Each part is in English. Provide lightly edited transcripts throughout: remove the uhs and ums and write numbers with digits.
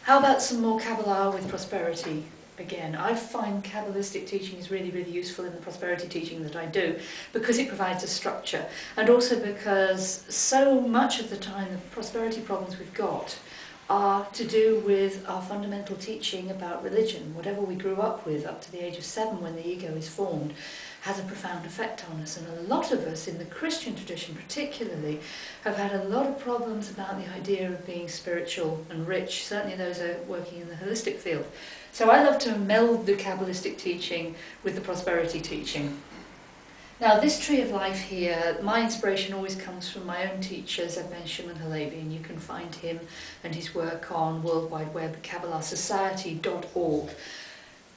How about some more Kabbalah with prosperity? Again, I find Kabbalistic teaching is really, really useful in the prosperity teaching that I do because it provides a structure, and also because so much of the time the prosperity problems we've got are to do with our fundamental teaching about religion. Whatever we grew up with up to the age of 7 when the ego is formed has a profound effect on us, and a lot of us in the Christian tradition particularly have had a lot of problems about the idea of being spiritual and rich, certainly those are working in the holistic field. So I love to meld the Kabbalistic teaching with the prosperity teaching. Now this tree of life here, my inspiration always comes from my own teacher, Zeb Ben Shimon Halevi, and you can find him and his work on World Wide Web, KabbalahSociety.org.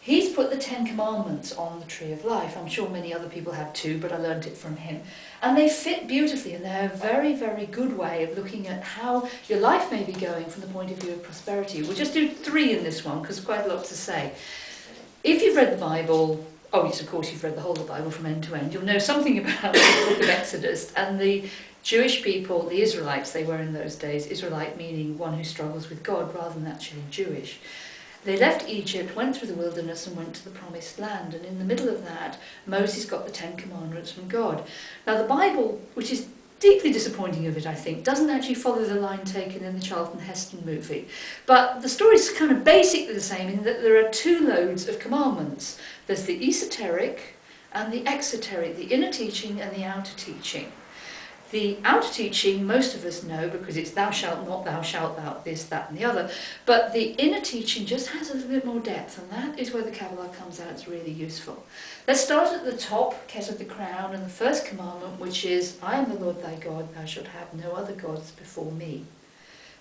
He's put the 10 Commandments on the tree of life. I'm sure many other people have too, but I learned it from him. And they fit beautifully, and they're a very, very good way of looking at how your life may be going from the point of view of prosperity. We'll just do 3 in this one, because there's quite a lot to say. If you've read the Bible, oh yes, of course you've read the whole of the Bible from end to end, you'll know something about the book of Exodus and the Jewish people, the Israelites they were in those days, Israelite meaning one who struggles with God rather than actually Jewish. They left Egypt, went through the wilderness and went to the promised land, and in the middle of that Moses got the 10 Commandments from God. Now the Bible, which is deeply disappointing of it I think, doesn't actually follow the line taken in the Charlton Heston movie, but the story's kind of basically the same in that there are 2 loads of commandments. There's the esoteric and the exoteric, the inner teaching and the outer teaching. The outer teaching, most of us know because it's thou shalt not, thou shalt thou, this, that and the other, but the inner teaching just has a little bit more depth, and that is where the Kabbalah comes out. It's really useful. Let's start at the top, Ket of the crown, and the first commandment, which is, I am the Lord thy God, thou shalt have no other gods before me.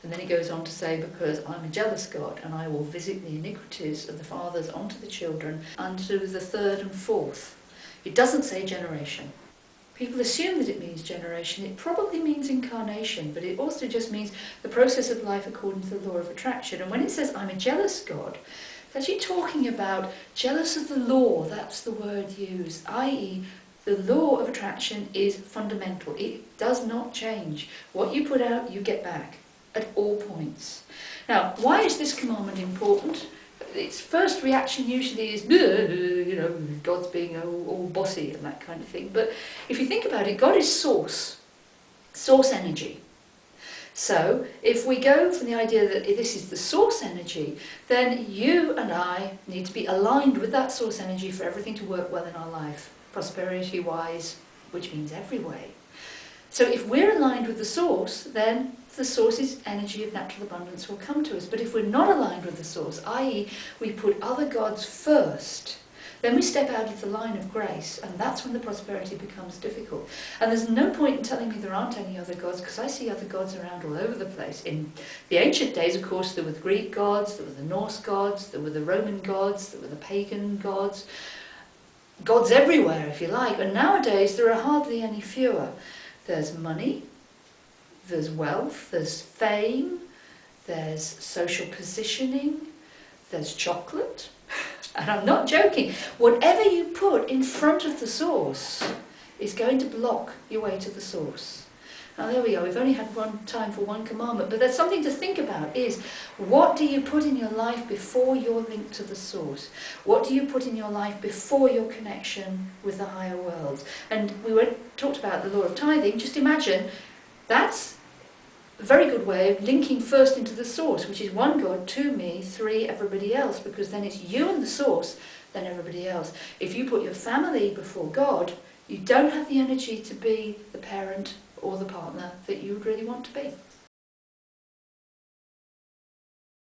And then he goes on to say, because I'm a jealous God, and I will visit the iniquities of the fathers onto the children, unto the 3rd and 4th. It doesn't say generation. People assume that it means generation. It probably means incarnation, but it also just means the process of life according to the law of attraction. And when it says, I'm a jealous God, it's actually talking about jealous of the law. That's the word used, i.e. the law of attraction is fundamental. It does not change. What you put out, you get back at all points. Now, why is this commandment important? Its first reaction usually is, you know, God's being all bossy and that kind of thing. But if you think about it, God is source energy. So if we go from the idea that this is the source energy, then you and I need to be aligned with that source energy for everything to work well in our life, prosperity-wise, which means every way. So if we're aligned with the source, then the source's energy of natural abundance will come to us. But if we're not aligned with the source, i.e. we put other gods first, then we step out of the line of grace, and that's when the prosperity becomes difficult. And there's no point in telling me there aren't any other gods, because I see other gods around all over the place. In the ancient days, of course, there were the Greek gods, there were the Norse gods, there were the Roman gods, there were the pagan gods. Gods everywhere, if you like. And nowadays, there are hardly any fewer. There's money, there's wealth, there's fame, there's social positioning, there's chocolate. And I'm not joking. Whatever you put in front of the source is going to block your way to the source. Now there we go, we've only had time for one commandment, but there's something to think about is, what do you put in your life before you're linked to the source? What do you put in your life before your connection with the higher worlds? And we talked about the law of tithing. Just imagine, that's a very good way of linking first into the source, which is 1 God, 2 me, 3 everybody else, because then it's you and the source, then everybody else. If you put your family before God, you don't have the energy to be the parent or the partner that you would really want to be.